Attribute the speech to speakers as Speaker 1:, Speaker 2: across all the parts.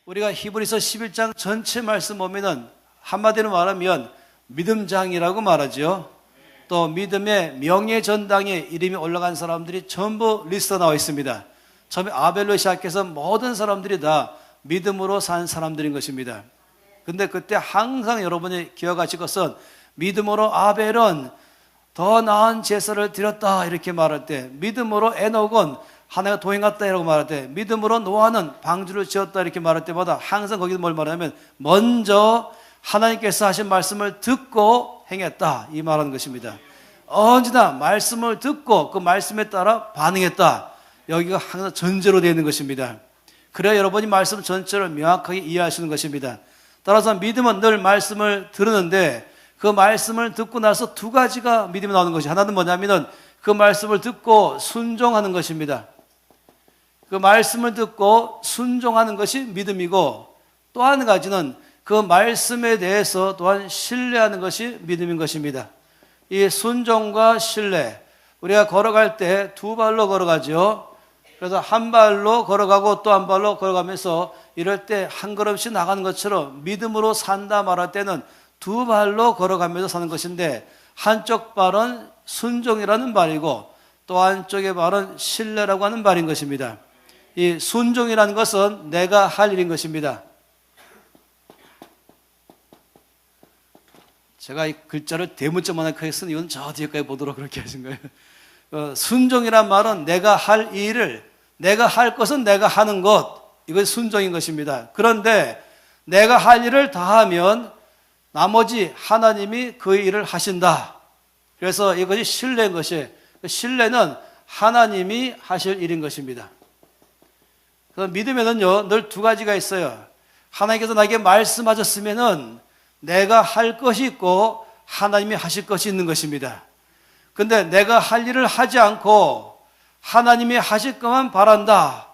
Speaker 1: 우리가 히브리서 11장 전체 말씀 보면은 한마디로 말하면 믿음장이라고 말하죠. 또 믿음의 명예전당에 이름이 올라간 사람들이 전부 리스트가 나와 있습니다. 처음에 아벨로 시작해서 모든 사람들이 다 믿음으로 산 사람들인 것입니다. 근데 그때 항상 여러분이 기억하실 것은 믿음으로 아벨은 더 나은 제사를 드렸다 이렇게 말할 때, 믿음으로 에녹은 하나가 동행했다 이라고 말할 때, 믿음으로 노아는 방주를 지었다 이렇게 말할 때마다 항상 거기서 뭘 말하냐면 먼저 하나님께서 하신 말씀을 듣고 행했다 이 말하는 것입니다. 언제나 말씀을 듣고 그 말씀에 따라 반응했다. 여기가 항상 전제로 되어 있는 것입니다. 그래야 여러분이 말씀 전체를 명확하게 이해하시는 것입니다. 따라서 믿음은 늘 말씀을 들으는데 그 말씀을 듣고 나서 두 가지가 믿음이 나오는 것이, 하나는 뭐냐면은 그 말씀을 듣고 순종하는 것입니다. 그 말씀을 듣고 순종하는 것이 믿음이고, 또 한 가지는 그 말씀에 대해서 또한 신뢰하는 것이 믿음인 것입니다. 이 순종과 신뢰, 우리가 걸어갈 때 두 발로 걸어가죠. 그래서 한 발로 걸어가고 또 한 발로 걸어가면서 이럴 때 한 걸음씩 나가는 것처럼 믿음으로 산다 말할 때는 두 발로 걸어가면서 사는 것인데, 한쪽 발은 순종이라는 발이고 또 한쪽의 발은 신뢰라고 하는 발인 것입니다. 이 순종이라는 것은 내가 할 일인 것입니다. 제가 이 글자를 대문자만하게 크게 쓴 이유는 저 뒤에까지 보도록 그렇게 하신 거예요. 순종이란 말은 내가 할 일을, 내가 할 것은 내가 하는 것, 이것이 순종인 것입니다. 그런데 내가 할 일을 다 하면 나머지 하나님이 그 일을 하신다. 그래서 이것이 신뢰인 것이, 신뢰는 하나님이 하실 일인 것입니다. 그래서 믿음에는요 늘 두 가지가 있어요. 하나님께서 나에게 말씀하셨으면은 내가 할 것이 있고 하나님이 하실 것이 있는 것입니다. 근데 내가 할 일을 하지 않고 하나님이 하실 것만 바란다.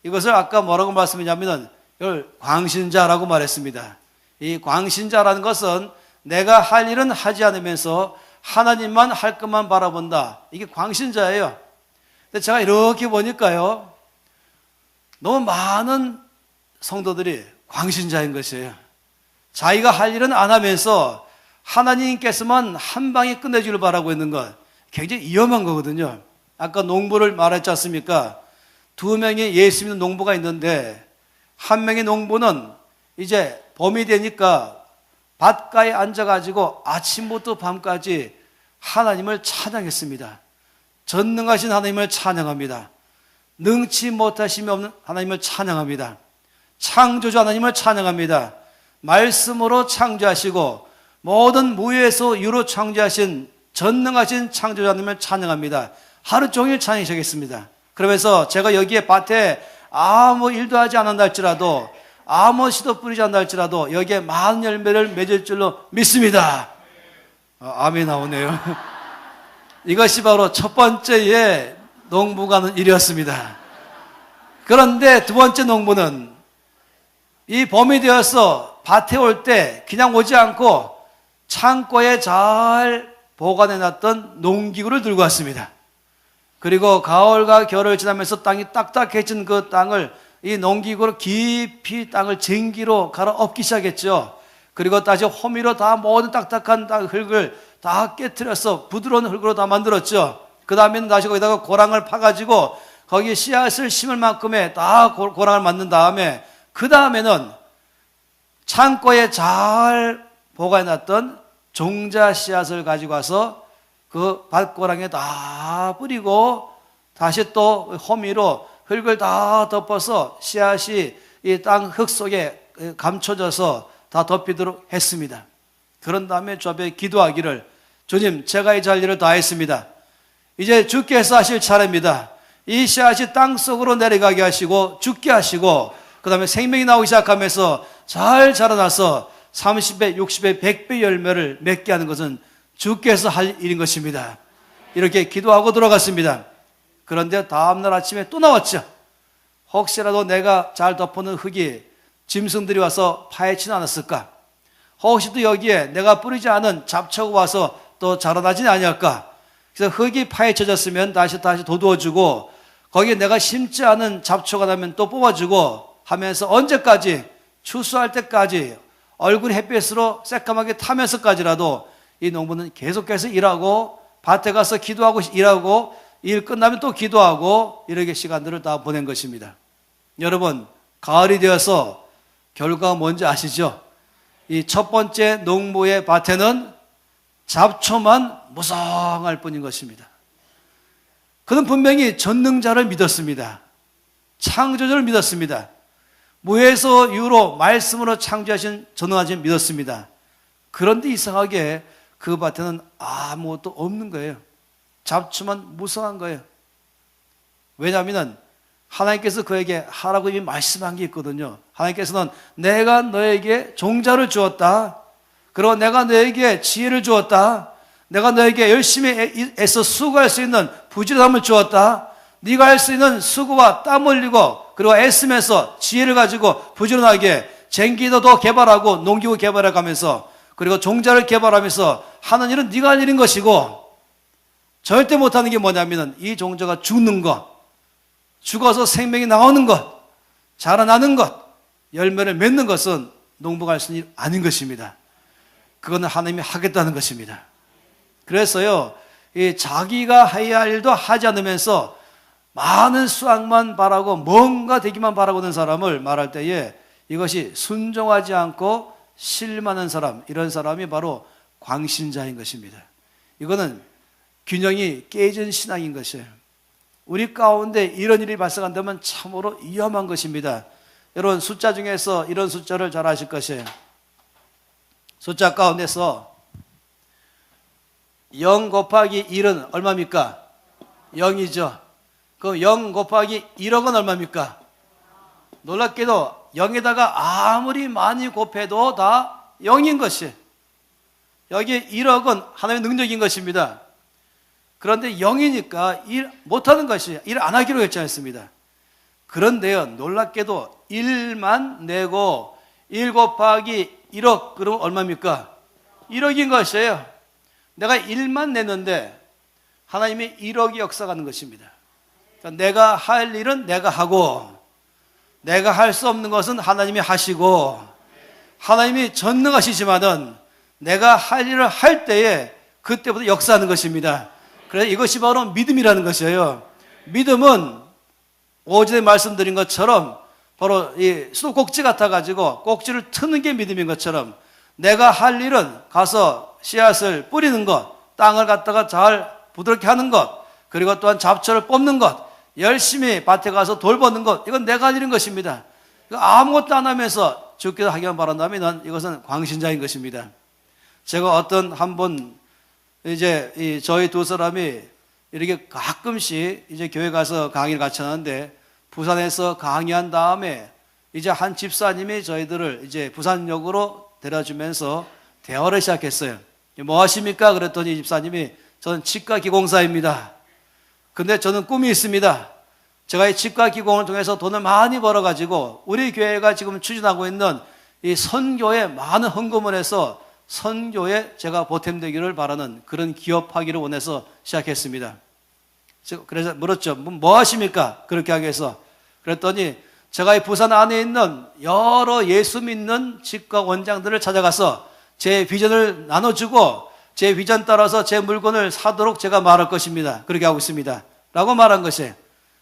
Speaker 1: 이것을 아까 뭐라고 말씀했냐면은 이걸 광신자라고 말했습니다. 이 광신자라는 것은 내가 할 일은 하지 않으면서 하나님만 할 것만 바라본다. 이게 광신자예요. 근데 제가 이렇게 보니까요 너무 많은 성도들이 광신자인 것이에요. 자기가 할 일은 안 하면서 하나님께서만 한 방에 끝내주길 바라고 있는 것, 굉장히 위험한 거거든요. 아까 농부를 말했지 않습니까? 두 명의 예수 믿는 농부가 있는데 한 명의 농부는 이제 봄이 되니까 밭가에 앉아가지고 아침부터 밤까지 하나님을 찬양했습니다. 전능하신 하나님을 찬양합니다. 능치 못하심이 없는 하나님을 찬양합니다. 창조주 하나님을 찬양합니다. 말씀으로 창조하시고 모든 무에서 유로 창조하신 전능하신 창조주 하나님을 찬양합니다. 하루 종일 찬양하시겠습니다. 그러면서 제가 여기에 밭에 아무 일도 하지 않았다 할지라도, 아무 씨도 뿌리지 않는다 할지라도 여기에 많은 열매를 맺을 줄로 믿습니다. 아멘 나오네요. 이것이 바로 첫 번째의 농부가 하는 일이었습니다. 그런데 두 번째 농부는 이 봄이 되어서 밭에 올 때 그냥 오지 않고 창고에 잘 보관해놨던 농기구를 들고 왔습니다. 그리고 가을과 겨울을 지나면서 땅이 딱딱해진 그 땅을 이 농기구로 깊이 땅을 쟁기로 갈아 엎기 시작했죠. 그리고 다시 호미로 다 모든 딱딱한 흙을 다 깨트려서 부드러운 흙으로 다 만들었죠. 그 다음에는 다시 거기다가 고랑을 파가지고 거기 씨앗을 심을 만큼의 다 고랑을 만든 다음에, 그 다음에는 창고에 잘 보관해놨던 종자 씨앗을 가지고 와서 그 밭고랑에 다 뿌리고 다시 또 호미로 흙을 다 덮어서 씨앗이 이 땅 흙 속에 감춰져서 다 덮이도록 했습니다. 그런 다음에 주 앞에 기도하기를, 주님 제가 이 할 일을 다 했습니다. 이제 주께서 하실 차례입니다. 이 씨앗이 땅 속으로 내려가게 하시고 죽게 하시고 그 다음에 생명이 나오기 시작하면서 잘 자라나서 30배, 60배, 100배 열매를 맺게 하는 것은 주께서 할 일인 것입니다. 이렇게 기도하고 들어갔습니다. 그런데 다음날 아침에 또 나왔죠. 혹시라도 내가 잘 덮어놓은 흙이 짐승들이 와서 파헤치지 않았을까? 혹시 또 여기에 내가 뿌리지 않은 잡초가 와서 또 자라나지 아니할까? 그래서 흙이 파헤쳐졌으면 다시 도두어주고 거기에 내가 심지 않은 잡초가 나면 또 뽑아주고 하면서 언제까지? 추수할 때까지 얼굴 햇빛으로 새까맣게 타면서까지라도 이 농부는 계속해서 일하고 밭에 가서 기도하고 일하고 일 끝나면 또 기도하고 이렇게 시간들을 다 보낸 것입니다. 여러분, 가을이 되어서 결과가 뭔지 아시죠? 이 첫 번째 농부의 밭에는 잡초만 무성할 뿐인 것입니다. 그는 분명히 전능자를 믿었습니다. 창조주를 믿었습니다. 무에서 유로 말씀으로 창조하신 전능하신 믿었습니다. 그런데 이상하게 그 밭에는 아무것도 없는 거예요. 잡초만 무성한 거예요. 왜냐하면 하나님께서 그에게 하라고 이미 말씀한 게 있거든요. 하나님께서는 내가 너에게 종자를 주었다. 그리고 내가 너에게 지혜를 주었다. 내가 너에게 열심히 애써 수고할 수 있는 부지런함을 주었다. 네가 할 수 있는 수고와 땀 흘리고 그리고 애쓰면서 지혜를 가지고 부지런하게 쟁기도도 개발하고 농기구 개발해 가면서 그리고 종자를 개발하면서 하는 일은 네가 할 일인 것이고 절대 못하는 게 뭐냐면 이 종자가 죽는 것, 죽어서 생명이 나오는 것, 자라나는 것, 열매를 맺는 것은 농부가 할 수 있는 일 아닌 것입니다. 그거는 하나님이 하겠다는 것입니다. 그래서요, 이 자기가 해야 할 일도 하지 않으면서 많은 수확만 바라고 뭔가 되기만 바라고 있는 사람을 말할 때에 이것이 순종하지 않고 실망하는 사람, 이런 사람이 바로 광신자인 것입니다. 이거는 균형이 깨진 신앙인 것이에요. 우리 가운데 이런 일이 발생한다면 참으로 위험한 것입니다. 여러분, 숫자 중에서 이런 숫자를 잘 아실 것이에요. 숫자 가운데서 0 곱하기 1은 얼마입니까? 0이죠. 그럼 0 곱하기 1억은 얼마입니까? 놀랍게도 0에다가 아무리 많이 곱해도 다 0인 것이. 여기 1억은 하나님의 능력인 것입니다. 그런데 0이니까 일 못하는 것이 일 안 하기로 했지 않습니다. 그런데요, 놀랍게도 1만 내고 1 곱하기 1억 그러면 얼마입니까? 1억인 것이에요. 내가 1만 냈는데 하나님이 1억이 역사하는 것입니다. 그러니까 내가 할 일은 내가 하고 내가 할 수 없는 것은 하나님이 하시고 하나님이 전능하시지만은 내가 할 일을 할 때에 그때부터 역사하는 것입니다. 그래서 이것이 바로 믿음이라는 것이에요. 믿음은 오전에 말씀드린 것처럼 바로 이 수도꼭지 같아가지고 꼭지를 트는 게 믿음인 것처럼 내가 할 일은 가서 씨앗을 뿌리는 것, 땅을 갖다가 잘 부드럽게 하는 것, 그리고 또한 잡초를 뽑는 것, 열심히 밭에 가서 돌보는 것, 이건 내가 할 일인 것입니다. 아무것도 안 하면서 죽기도 하기만 바란다면 이것은 광신자인 것입니다. 제가 어떤 한번 이제 저희 두 사람이 이렇게 가끔씩 이제 교회 가서 강의를 같이 하는데 부산에서 강의한 다음에 이제 한 집사님이 저희들을 이제 부산역으로 데려주면서 대화를 시작했어요. 뭐 하십니까? 그랬더니 집사님이 저는 치과 기공사입니다. 근데 저는 꿈이 있습니다. 제가 이 치과 기공을 통해서 돈을 많이 벌어가지고 우리 교회가 지금 추진하고 있는 이 선교에 많은 헌금을 해서 선교에 제가 보탬되기를 바라는 그런 기업하기를 원해서 시작했습니다. 그래서 물었죠. 뭐 하십니까? 그렇게 하기 위해서. 그랬더니 제가 이 부산 안에 있는 여러 예수 믿는 치과 원장들을 찾아가서 제 비전을 나눠주고 제 비전 따라서 제 물건을 사도록 제가 말할 것입니다. 그렇게 하고 있습니다. 라고 말한 것이에요.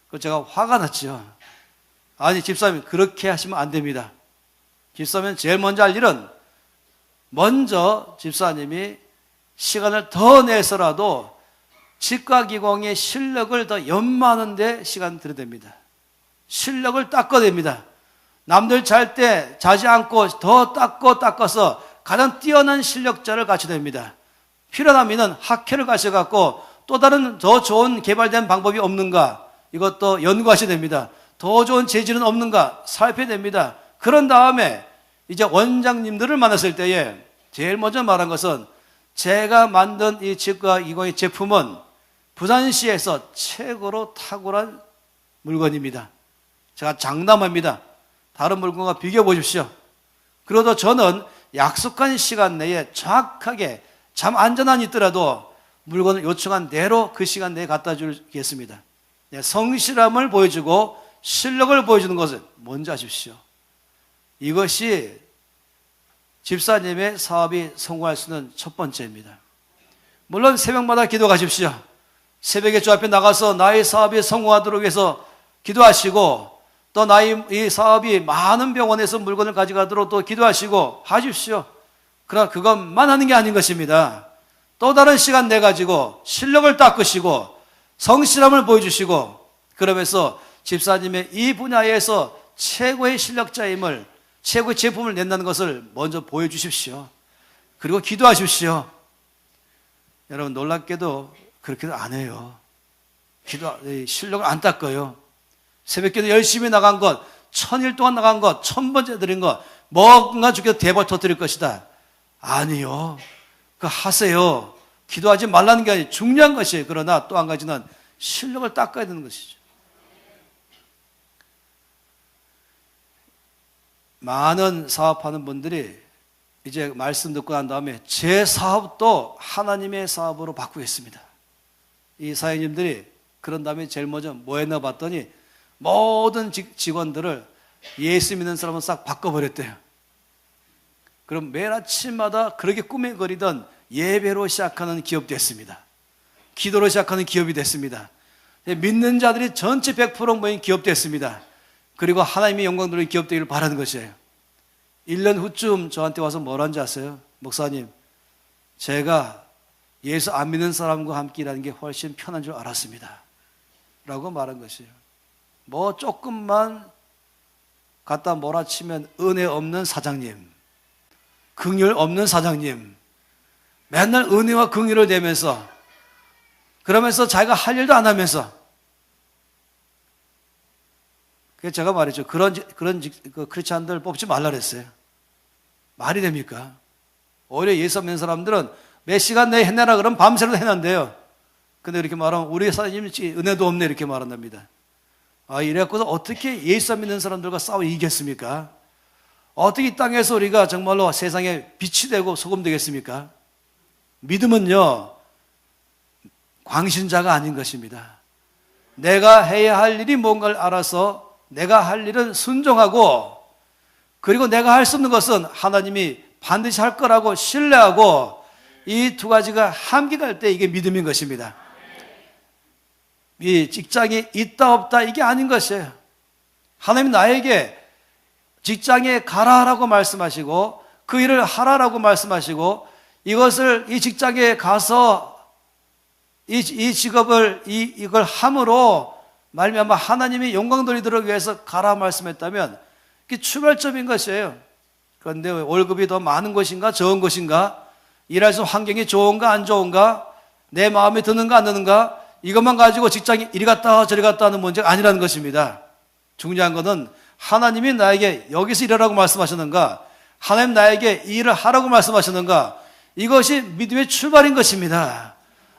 Speaker 1: 그래서 제가 화가 났죠. 아니, 집사님, 그렇게 하시면 안 됩니다. 집사님 제일 먼저 할 일은 먼저 집사님이 시간을 더 내서라도 치과기공의 실력을 더 연마하는 데 시간 들여야 됩니다. 실력을 닦아야 됩니다. 남들 잘 때 자지 않고 더 닦아서 가장 뛰어난 실력자를 갖춰야 됩니다. 필요하다면 학회를 가셔갖고 또 다른 더 좋은 개발된 방법이 없는가, 이것도 연구하셔야 됩니다. 더 좋은 재질은 없는가 살펴야 됩니다. 그런 다음에 이제 원장님들을 만났을 때에 제일 먼저 말한 것은 제가 만든 이 치과 기공의 제품은 부산시에서 최고로 탁월한 물건입니다. 제가 장담합니다. 다른 물건과 비교해 보십시오. 그래도 저는 약속한 시간 내에 정확하게 잠 안전한 있더라도 물건을 요청한 대로 그 시간 내에 갖다 주겠습니다. 성실함을 보여주고 실력을 보여주는 것은 뭔지 아십시오. 이것이 집사님의 사업이 성공할 수 있는 첫 번째입니다. 물론 새벽마다 기도하십시오. 새벽에 주 앞에 나가서 나의 사업이 성공하도록 해서 기도하시고, 또 나의 이 사업이 많은 병원에서 물건을 가져가도록 또 기도하시고 하십시오. 그러나 그것만 하는 게 아닌 것입니다. 또 다른 시간 내가지고 실력을 닦으시고 성실함을 보여주시고, 그러면서 집사님의 이 분야에서 최고의 실력자임을, 최고의 제품을 낸다는 것을 먼저 보여주십시오. 그리고 기도하십시오. 여러분, 놀랍게도 그렇게도 안 해요. 실력을 안 닦아요. 새벽기도 열심히 나간 것, 1000일 동안 나간 것, 1000번째 드린 것, 뭔가 주께서 대박 터뜨릴 것이다. 아니요. 그거 하세요. 기도하지 말라는 게 아니에요. 중요한 것이에요. 그러나 또 한 가지는 실력을 닦아야 되는 것이죠. 많은 사업하는 분들이 이제 말씀 듣고 난 다음에 제 사업도 하나님의 사업으로 바꾸겠습니다. 이 사장님들이 그런 다음에 제일 먼저 뭐 했나 봤더니 모든 직원들을 예수 믿는 사람은 싹 바꿔버렸대요. 그럼 매일 아침마다 그렇게 꾸며거리던 예배로 시작하는 기업이 됐습니다. 기도로 시작하는 기업이 됐습니다. 믿는 자들이 전체 100% 모인 기업 됐습니다. 그리고 하나님의 영광 돌리는 기업 되기를 바라는 것이에요. 1년 후쯤 저한테 와서 뭐라는지 아세요? 목사님, 제가 예수 안 믿는 사람과 함께 일하는 게 훨씬 편한 줄 알았습니다. 라고 말한 것이에요. 뭐 조금만 갖다 몰아치면 은혜 없는 사장님, 긍휼 없는 사장님, 맨날 은혜와 긍휼을 내면서, 그러면서 자기가 할 일도 안 하면서. 그래서 제가 말했죠. 그런 크리스찬들 뽑지 말라 그랬어요. 말이 됩니까? 오히려 예수 믿는 사람들은 몇 시간 내에 해내라 그러면 밤새도 해낸대요. 근데 이렇게 말하면 우리 사장님 은혜도 없네 이렇게 말한답니다. 이래갖고서 어떻게 예수 믿는 사람들과 싸워 이기겠습니까? 어떻게 이 땅에서 우리가 정말로 세상에 빛이 되고 소금 되겠습니까? 믿음은요, 광신자가 아닌 것입니다. 내가 해야 할 일이 뭔가를 알아서 내가 할 일은 순종하고, 그리고 내가 할 수 없는 것은 하나님이 반드시 할 거라고 신뢰하고, 이 두 가지가 함께 갈 때 이게 믿음인 것입니다. 이 직장이 있다 없다 이게 아닌 것이에요. 하나님 나에게 직장에 가라라고 말씀하시고 그 일을 하라라고 말씀하시고, 이것을 이 직장에 가서 이 직업을 이걸 함으로 말미암아 하나님이 영광 돌리도록 위해서 가라 말씀했다면 그게 출발점인 것이에요. 그런데 월급이 더 많은 것인가 적은 것인가, 일할 수 있는 환경이 좋은가 안 좋은가, 내 마음에 드는가 안 드는가, 이것만 가지고 직장이 이리 갔다 저리 갔다 하는 문제가 아니라는 것입니다. 중요한 것은 하나님이 나에게 여기서 일하라고 말씀하셨는가, 하나님 나에게 이 일을 하라고 말씀하셨는가, 이것이 믿음의 출발인 것입니다.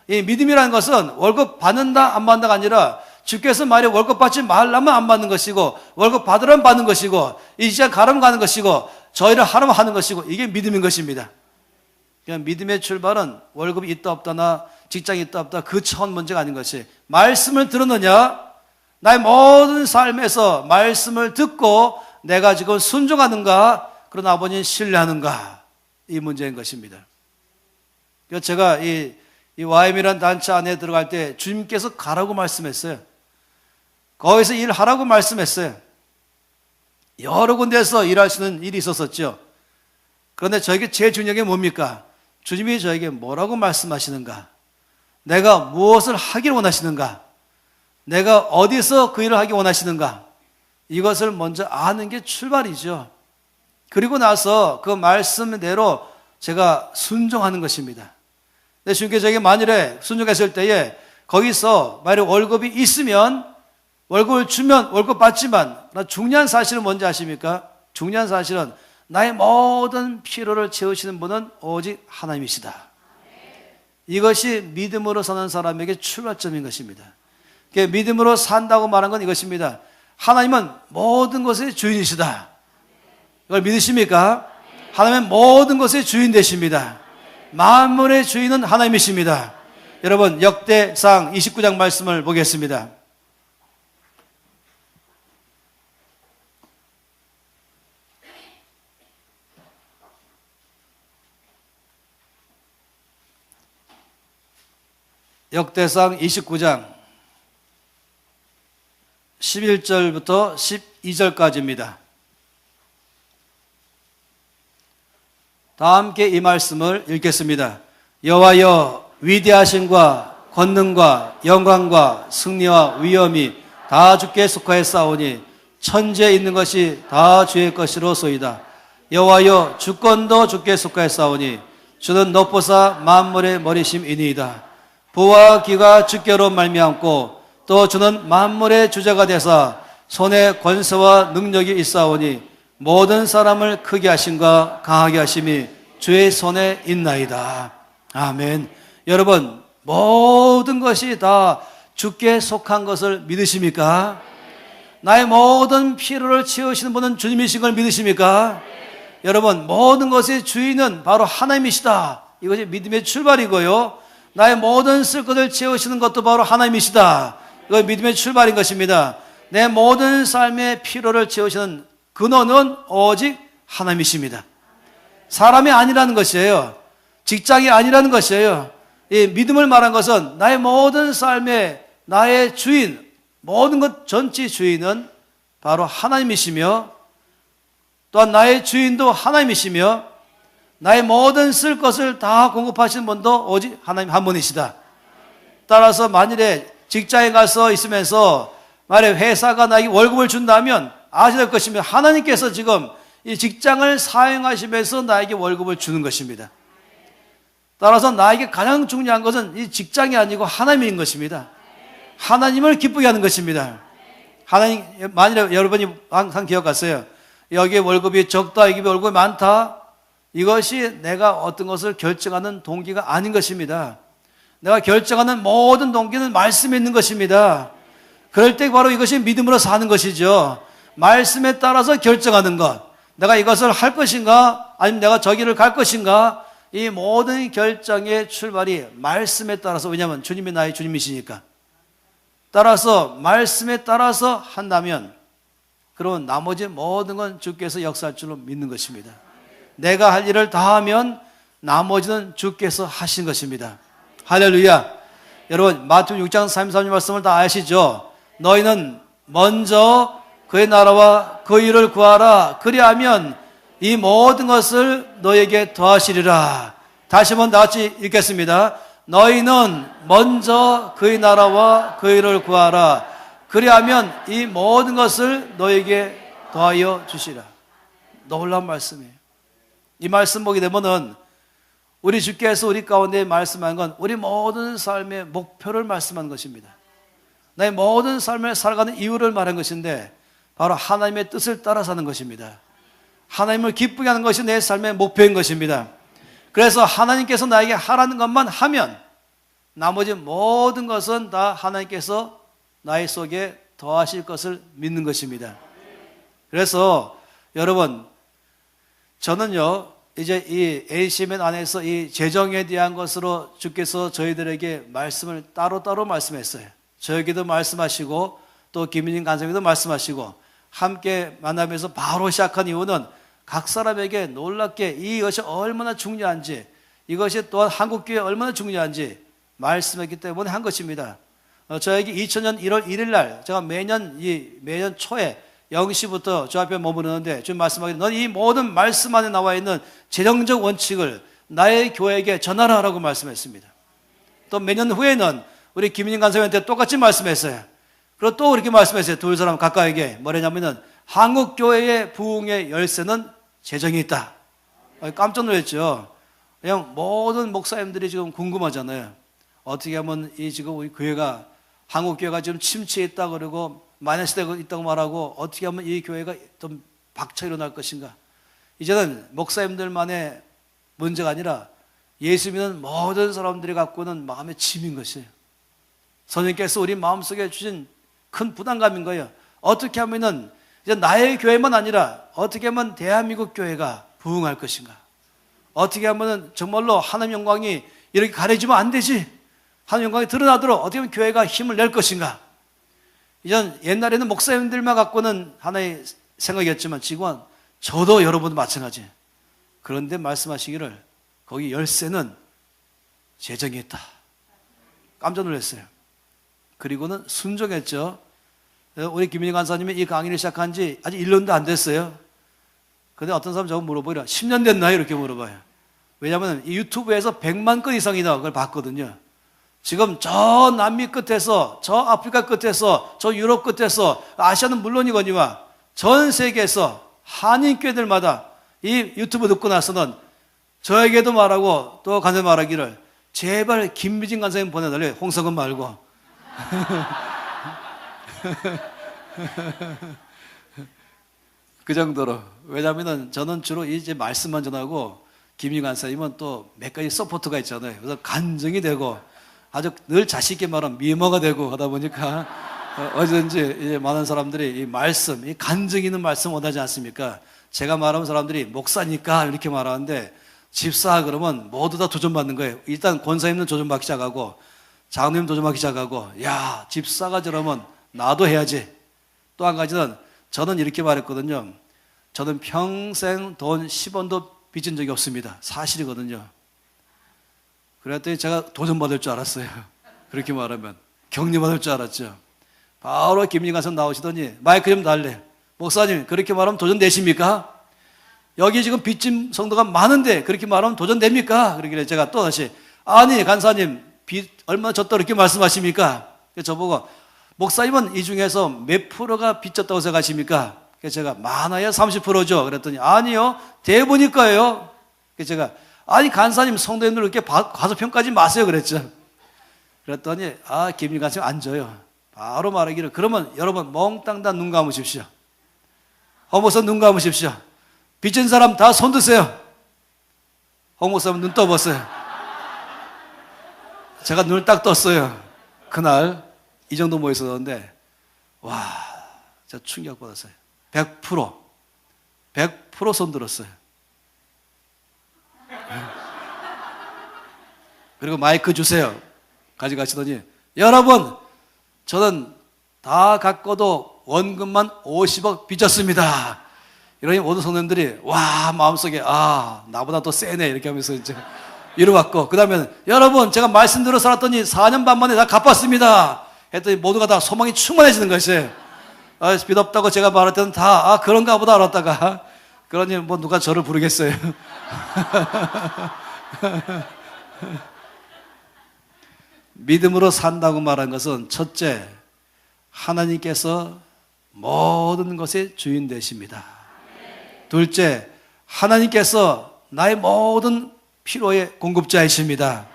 Speaker 1: 이 믿음이라는 것은 월급 받는다 안 받는다가 아니라 주께서 말해 월급 받지 말라면 안 받는 것이고, 월급 받으라면 받는 것이고, 이 직장 가라면 가는 것이고, 저 일을 하라면 하는 것이고, 이게 믿음인 것입니다. 그냥 믿음의 출발은 월급이 있다 없다나 직장이 있다 없다 그 차원 문제가 아닌 것이, 말씀을 들었느냐, 나의 모든 삶에서 말씀을 듣고 내가 지금 순종하는가, 그러나 아버님 신뢰하는가, 이 문제인 것입니다. 그래서 제가 이 YM이라는 단체 안에 들어갈 때 주님께서 가라고 말씀했어요. 거기서 일하라고 말씀했어요. 여러 군데에서 일할 수 있는 일이 있었었죠. 그런데 저에게 제일 중요한 게 뭡니까? 주님이 저에게 뭐라고 말씀하시는가, 내가 무엇을 하기를 원하시는가, 내가 어디서 그 일을 하기 원하시는가, 이것을 먼저 아는 게 출발이죠. 그리고 나서 그 말씀대로 제가 순종하는 것입니다. 근데 주님께서 저에게 만일에 순종했을 때에 거기서 만약 월급이 있으면 월급을 주면 월급 받지만, 중요한 사실은 뭔지 아십니까? 중요한 사실은 나의 모든 필요를 채우시는 분은 오직 하나님이시다. 이것이 믿음으로 사는 사람에게 출발점인 것입니다. 믿음으로 산다고 말한 건 이것입니다. 하나님은 모든 것의 주인이시다. 이걸 믿으십니까? 하나님은 모든 것의 주인 되십니다. 만물의 주인은 하나님이십니다. 여러분, 역대상 29장 말씀을 보겠습니다. 역대상 29장 11절부터 12절까지입니다. 다 함께 이 말씀을 읽겠습니다. 여호와여, 위대하심과 권능과 영광과 승리와 위엄이 다 주께 속하였사오니 천지에 있는 것이 다 주의 것이로소이다. 여호와여, 주권도 주께 속하였사오니 주는 높보사 만물의 머리심이니이다. 부와 기가 주께로 말미암고 또 주는 만물의 주자가 되사 손에 권세와 능력이 있사오니 모든 사람을 크게 하심과 강하게 하심이 주의 손에 있나이다. 아멘. 여러분, 모든 것이 다 주께 속한 것을 믿으십니까? 나의 모든 필요를 채우시는 분은 주님이신 걸 믿으십니까? 여러분, 모든 것의 주인은 바로 하나님이시다. 이것이 믿음의 출발이고요. 나의 모든 쓸 것을 채우시는 것도 바로 하나님이시다. 이건 믿음의 출발인 것입니다. 내 모든 삶의 필요를 채우시는 근원은 오직 하나님이십니다. 사람이 아니라는 것이에요. 직장이 아니라는 것이에요. 이 믿음을 말한 것은 나의 모든 삶의 나의 주인, 모든 것 전체 주인은 바로 하나님이시며, 또한 나의 주인도 하나님이시며, 나의 모든 쓸 것을 다 공급하시는 분도 오직 하나님 한 분이시다. 따라서 만일에 직장에 가서 있으면서 만약에 회사가 나에게 월급을 준다면 아셔야 될 것입니다. 하나님께서 지금 이 직장을 사용하시면서 나에게 월급을 주는 것입니다. 따라서 나에게 가장 중요한 것은 이 직장이 아니고 하나님인 것입니다. 하나님을 기쁘게 하는 것입니다. 하나님, 만일에 여러분이 항상 기억하세요. 여기에 월급이 적다, 여기에 월급이 많다. 이것이 내가 어떤 것을 결정하는 동기가 아닌 것입니다. 내가 결정하는 모든 동기는 말씀에 있는 것입니다. 그럴 때 바로 이것이 믿음으로 사는 것이죠. 말씀에 따라서 결정하는 것. 내가 이것을 할 것인가, 아니면 내가 저기를 갈 것인가. 이 모든 결정의 출발이 말씀에 따라서, 왜냐하면 주님이 나의 주님이시니까. 따라서 말씀에 따라서 한다면 그러면 나머지 모든 건 주께서 역사할 줄로 믿는 것입니다. 내가 할 일을 다 하면 나머지는 주께서 하신 것입니다. 할렐루야. 여러분, 마태복음 6장 33절 말씀을 다 아시죠? 너희는 먼저 그의 나라와 그 일을 구하라. 그리하면 이 모든 것을 너에게 더하시리라. 다시 한번 다 같이 읽겠습니다. 너희는 먼저 그의 나라와 그 일을 구하라. 그리하면 이 모든 것을 너에게 더하여 주시라. 놀라운 말씀이에요. 이 말씀 보게 되면은 우리 주께서 우리 가운데 말씀한 건 우리 모든 삶의 목표를 말씀한 것입니다. 나의 모든 삶을 살아가는 이유를 말한 것인데 바로 하나님의 뜻을 따라 사는 것입니다. 하나님을 기쁘게 하는 것이 내 삶의 목표인 것입니다. 그래서 하나님께서 나에게 하라는 것만 하면 나머지 모든 것은 다 하나님께서 나의 속에 더하실 것을 믿는 것입니다. 그래서 여러분, 저는요, 이제 이 ACMN 안에서 이 재정에 대한 것으로 주께서 저희들에게 말씀을 따로따로 말씀했어요. 저에게도 말씀하시고 또 김민진 간사님도 말씀하시고 함께 만나면서 바로 시작한 이유는 각 사람에게 놀랍게 이것이 얼마나 중요한지, 이것이 또한 한국교회에 얼마나 중요한지 말씀했기 때문에 한 것입니다. 저에게 2000년 1월 1일 날 제가 매년 초에 0시부터 저 앞에 머무르는데 주님 말씀하기를 넌 이 모든 말씀 안에 나와 있는 재정적 원칙을 나의 교회에게 전하라고 말씀했습니다. 또 매년 후에는 우리 김인인 간사님한테 똑같이 말씀했어요. 그리고 또 이렇게 말씀했어요. 두 사람 가까이게 뭐냐면은 한국 교회의 부흥의 열쇠는 재정이 있다. 깜짝 놀랐죠. 그냥 모든 목사님들이 지금 궁금하잖아요. 어떻게 하면 이 지금 우리 교회가 한국 교회가 지금 침체에 있다 그러고 마이너스 되고 있다고 말하고 어떻게 하면 이 교회가 좀 박차 일어날 것인가. 이제는 목사님들만의 문제가 아니라 예수 믿는 모든 사람들이 갖고 있는 마음의 짐인 것이에요. 선생님께서 우리 마음속에 주신 큰 부담감인 거예요. 어떻게 하면은 이제 나의 교회만 아니라 어떻게 하면 대한민국 교회가 부흥할 것인가. 어떻게 하면은 정말로 하나님 영광이 이렇게 가려지면 안 되지. 하나님 영광이 드러나도록 어떻게 하면 교회가 힘을 낼 것인가. 이전 옛날에는 목사님들만 갖고는 하나의 생각이었지만 지금은 저도 여러분도 마찬가지. 그런데 말씀하시기를 거기 열쇠는 재정이 있다. 깜짝 놀랐어요. 그리고는 순종했죠. 우리 김민희 간사님이 이 강의를 시작한 지 아직 1년도 안 됐어요. 근데 어떤 사람 저거 물어보려 10년 됐나요? 이렇게 물어봐요. 왜냐하면 이 유튜브에서 100만 건 이상이나 그걸 봤거든요. 지금 저 남미 끝에서, 저 아프리카 끝에서, 저 유럽 끝에서, 아시아는 물론이거니와 전 세계에서 한인교회들마다 이 유튜브 듣고 나서는 저에게도 말하고 또 간사님 말하기를 제발 김미진 간사님 보내달래요. 홍성은 말고. 그 정도로. 왜냐하면 저는 주로 이제 말씀만 전하고 김미진 간사님은 또 몇 가지 서포트가 있잖아요. 그래서 간증이 되고 아주 늘 자식있게 말하면 미모가 되고 하다 보니까 어디든지 이제 많은 사람들이 이 말씀, 이 간증 있는 말씀 원하지 않습니까? 제가 말하면 사람들이 목사니까 이렇게 말하는데 집사 그러면 모두 다 도전받는 거예요. 일단 권사님은 도전받기 시작하고 장로님 도전받기 시작하고 야 집사가 저러면 나도 해야지. 또 한 가지는 저는 이렇게 말했거든요. 저는 평생 돈 10원도 빚은 적이 없습니다. 사실이거든요. 그랬더니 제가 도전받을 줄 알았어요. 그렇게 말하면 격려받을 줄 알았죠. 바로 김민희 간사 나오시더니 마이크 좀 달래. 목사님 그렇게 말하면 도전되십니까? 여기 지금 빚진 성도가 많은데 그렇게 말하면 도전됩니까? 그러길래 제가 또 다시 아니 간사님 빚 얼마 졌다 그렇게 말씀하십니까? 저보고 목사님은 이 중에서 몇 프로가 빚졌다고 생각하십니까? 그래서 제가 많아야 30%죠. 그랬더니 아니요 대부니까요. 그래서 제가 아니 간사님 성도님들 그렇게 과소평가하지 마세요 그랬죠. 그랬더니 김민희 간사님 앉아요. 바로 말하기를 그러면 여러분 몽땅 다 눈 감으십시오. 허목사 눈 감으십시오. 빚진 사람 다 손 드세요. 허목사님 눈 떠보세요. 제가 눈을 딱 떴어요. 그날 이 정도 모여 있었는데 와 진짜 충격받았어요. 100% 손 들었어요. 그리고 마이크 주세요. 가져가시더니 여러분 저는 다 갖고도 원금만 50억 빚졌습니다. 이러니 모든 성도님들이 와 마음속에 나보다 더 세네 이렇게 하면서 이제 이루었고 그 다음에 여러분 제가 말씀대로 살았더니 4년 반 만에 다 갚았습니다 했더니 모두가 다 소망이 충만해지는 것이에요. 빚 없다고 제가 말할 때는 다 그런가 보다 알았다가 그러니 뭐 누가 저를 부르겠어요. 믿음으로 산다고 말한 것은 첫째 하나님께서 모든 것의 주인 되십니다. 둘째 하나님께서 나의 모든 필요의 공급자이십니다.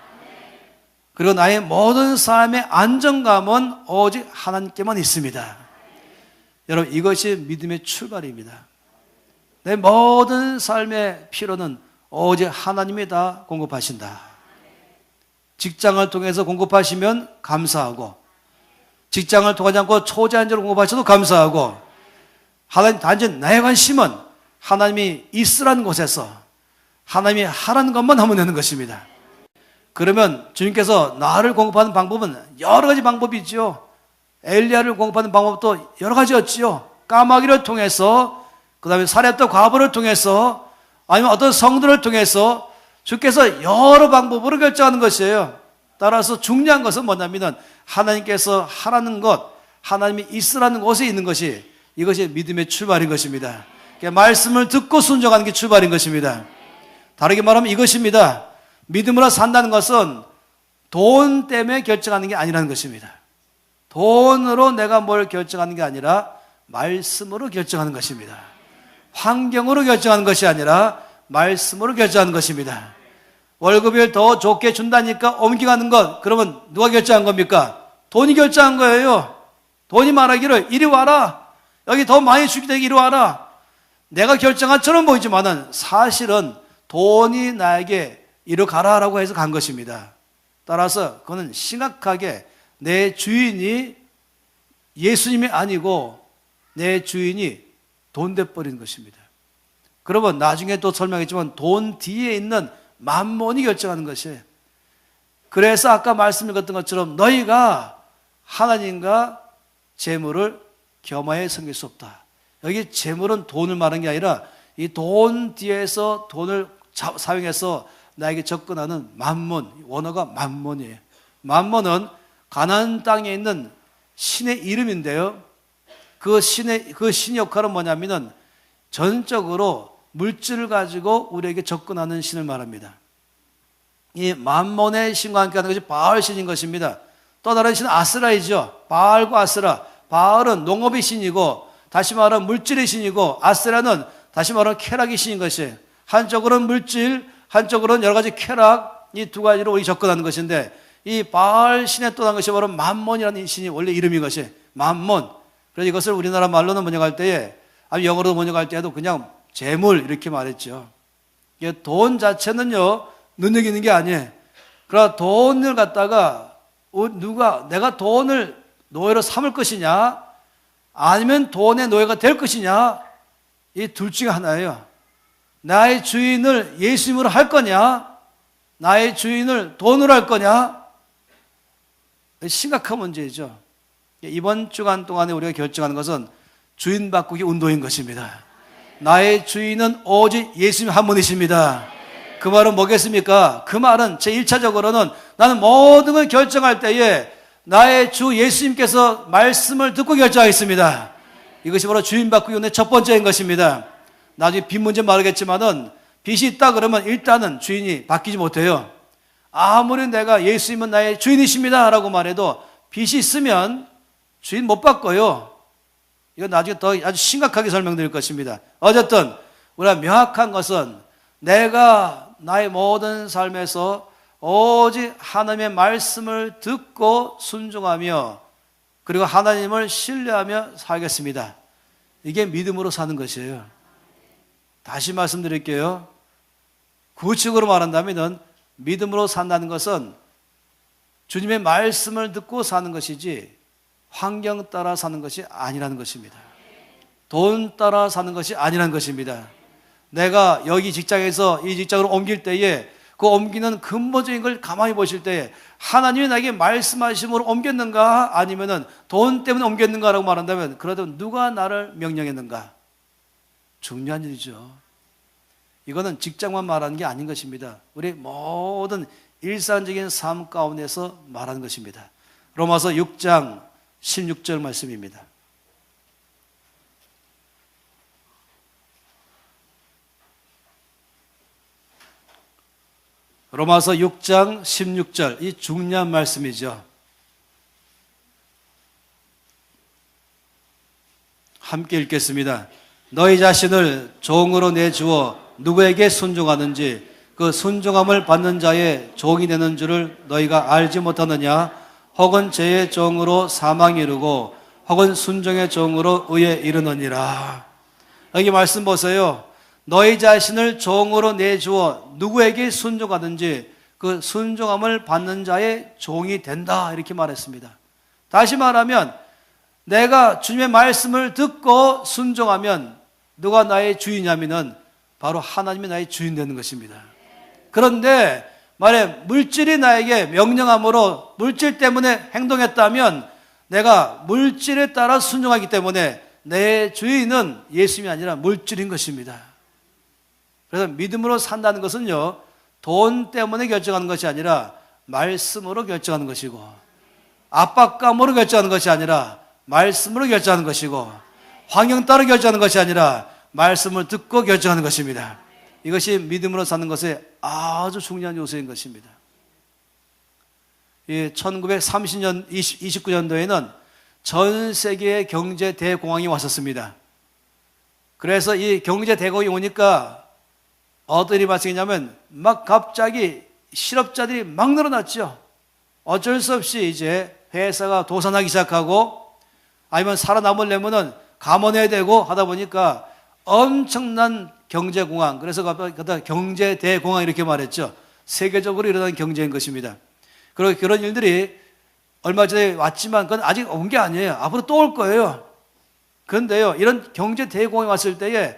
Speaker 1: 그리고 나의 모든 삶의 안정감은 오직 하나님께만 있습니다. 여러분 이것이 믿음의 출발입니다. 내 모든 삶의 필요는 오직 하나님이 다 공급하신다. 직장을 통해서 공급하시면 감사하고 직장을 통하지 않고 초제한적으로 공급하셔도 감사하고 하나님 단지 나의 관심은 하나님이 있으라는 곳에서 하나님이 하라는 것만 하면 되는 것입니다. 그러면 주님께서 나를 공급하는 방법은 여러 가지 방법이 있죠. 엘리야를 공급하는 방법도 여러 가지였지요. 까마귀를 통해서 그 다음에 사렙과 과부를 통해서 아니면 어떤 성들을 통해서 주께서 여러 방법으로 결정하는 것이에요. 따라서 중요한 것은 뭐냐면 하나님께서 하라는 것, 하나님이 있으라는 곳에 있는 것이 이것이 믿음의 출발인 것입니다. 그러니까 말씀을 듣고 순종하는 게 출발인 것입니다. 다르게 말하면 이것입니다. 믿음으로 산다는 것은 돈 때문에 결정하는 게 아니라는 것입니다. 돈으로 내가 뭘 결정하는 게 아니라 말씀으로 결정하는 것입니다. 환경으로 결정하는 것이 아니라 말씀으로 결정하는 것입니다. 월급을 더 좋게 준다니까 옮겨가는 것, 그러면 누가 결정한 겁니까? 돈이 결정한 거예요. 돈이 말하기를 이리 와라. 여기 더 많이 주기 되게 이리 와라. 내가 결정한 처럼 보이지만은 사실은 돈이 나에게 이리 가라라고 해서 간 것입니다. 따라서 그거는 심각하게 내 주인이 예수님이 아니고 내 주인이 돈 돼버린 것입니다. 그러면 나중에 또 설명했지만 돈 뒤에 있는 만몬이 결정하는 것이에요. 그래서 아까 말씀드렸던 것처럼 너희가 하나님과 재물을 겸하여 섬길 수 없다. 여기 재물은 돈을 말하는 게 아니라 이 돈 뒤에서 돈을 사용해서 나에게 접근하는 만몬, 원어가 만몬이에요. 만몬은 가나안 땅에 있는 신의 이름인데요. 그 신의 역할은 뭐냐면은 전적으로 물질을 가지고 우리에게 접근하는 신을 말합니다. 이 만몬의 신과 함께 하는 것이 바알 신인 것입니다. 또 다른 신은 아스라이죠. 바알과 아스라. 바알은 농업의 신이고, 다시 말하면 물질의 신이고, 아스라는 다시 말하면 쾌락의 신인 것이에요. 한쪽으로는 물질, 한쪽으로는 여러 가지 쾌락, 이 두 가지로 우리 접근하는 것인데, 이 바알 신의 또 다른 것이 바로 만몬이라는 신이 원래 이름인 것이 만몬. 그래서 이것을 우리나라 말로는 번역할 때에, 아니 영어로 번역할 때에도 그냥 재물 이렇게 말했죠. 돈 자체는요 능력 있는 게 아니에요. 그러나 돈을 갖다가 내가 돈을 노예로 삼을 것이냐, 아니면 돈의 노예가 될 것이냐, 이 둘 중에 하나예요. 나의 주인을 예수님으로 할 거냐, 나의 주인을 돈으로 할 거냐, 심각한 문제이죠. 이번 주간 동안에 우리가 결정하는 것은 주인 바꾸기 운동인 것입니다. 나의 주인은 오직 예수님 한 분이십니다. 그 말은 뭐겠습니까? 그 말은 제1차적으로는 나는 모든 걸 결정할 때에 나의 주 예수님께서 말씀을 듣고 결정하겠습니다. 이것이 바로 주인 바꾸기 운동의 첫 번째인 것입니다. 나중에 빚 문제 말하겠지만은 빚이 있다 그러면 일단은 주인이 바뀌지 못해요. 아무리 내가 예수님은 나의 주인이십니다 라고 말해도 빚이 있으면 주인 못 바꿔요. 이건 나중에 더 아주 심각하게 설명드릴 것입니다. 어쨌든 우리가 명확한 것은 내가 나의 모든 삶에서 오직 하나님의 말씀을 듣고 순종하며 그리고 하나님을 신뢰하며 살겠습니다. 이게 믿음으로 사는 것이에요. 다시 말씀드릴게요. 구체적으로 말한다면 믿음으로 산다는 것은 주님의 말씀을 듣고 사는 것이지 환경 따라 사는 것이 아니라는 것입니다. 돈 따라 사는 것이 아니라는 것입니다. 내가 여기 직장에서 이 직장으로 옮길 때에 그 옮기는 근본적인 걸 가만히 보실 때에 하나님이 나에게 말씀하심으로 옮겼는가, 아니면은 돈 때문에 옮겼는가라고 말한다면, 그래도 누가 나를 명령했는가? 중요한 일이죠. 이거는 직장만 말하는 게 아닌 것입니다. 우리 모든 일상적인 삶 가운데서 말하는 것입니다. 로마서 6장 16절 말씀입니다. 로마서 6장 16절, 이 중요한 말씀이죠. 함께 읽겠습니다. 너희 자신을 종으로 내주어 누구에게 순종하는지 그 순종함을 받는 자의 종이 되는 줄을 너희가 알지 못하느냐? 혹은 죄의 종으로 사망에 이르고 혹은 순종의 종으로 의에 이르느니라. 여기 말씀 보세요. 너희 자신을 종으로 내주어 누구에게 순종하든지 그 순종함을 받는 자의 종이 된다, 이렇게 말했습니다. 다시 말하면 내가 주님의 말씀을 듣고 순종하면 누가 나의 주인이냐면은 바로 하나님이 나의 주인 되는 것입니다. 그런데 만약 물질이 나에게 명령함으로 물질 때문에 행동했다면 내가 물질에 따라 순종하기 때문에 내 주인은 예수님이 아니라 물질인 것입니다. 그래서 믿음으로 산다는 것은요, 돈 때문에 결정하는 것이 아니라 말씀으로 결정하는 것이고, 압박감으로 결정하는 것이 아니라 말씀으로 결정하는 것이고, 환경 따라 결정하는 것이 아니라 말씀을 듣고 결정하는 것입니다. 이것이 믿음으로 사는 것의 아주 중요한 요소인 것입니다. 1930년, 29년도에는 전 세계의 경제 대공황이 왔었습니다. 그래서 이 경제 대공황이 오니까 어떤 일이 발생했냐면 막 갑자기 실업자들이 막 늘어났죠. 어쩔 수 없이 이제 회사가 도산하기 시작하고, 아니면 살아남으려면은 감원해야 되고 하다 보니까 엄청난 경제공황, 그래서 그다 경제 대공황 이렇게 말했죠. 세계적으로 일어난 경제인 것입니다. 그리고 그런 일들이 얼마 전에 왔지만 그건 아직 온 게 아니에요. 앞으로 또 올 거예요. 그런데요, 이런 경제 대공황이 왔을 때에